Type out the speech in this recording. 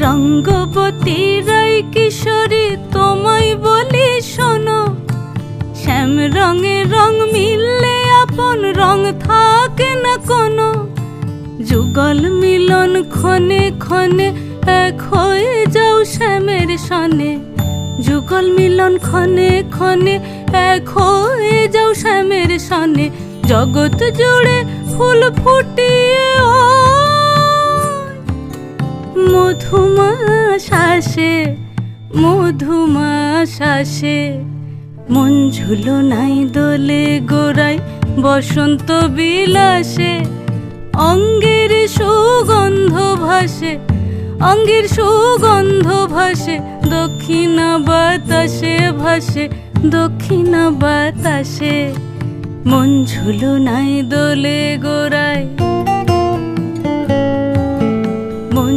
রঙ্গবতী রাই কিশোরী তোমায় বলি শোনো, শ্যাম রঙে রং মিললে আপন রং থাকে না কোনো। যুগল মিলন ক্ষণে ক্ষণে এক হয়ে যাও শ্যামের সনে, যুগল মিলন ক্ষণে ক্ষণে এক হয়ে যাও শ্যামের সনে। জগৎ জুড়ে ফুল ফুটিয়ে ও মধুমাস আসে, মধুমাস আসে। মন ঝুলো নাই দোলে গোড়ায় বসন্ত বিলাসে, অঙ্গের সুগন্ধ ভাসে, অঙ্গের সুগন্ধ ভাসে। দক্ষিণা বাতাসে ভাসে, দক্ষিণা বাতাসে। মন ঝুলো নাই দোলে গোড়ায়।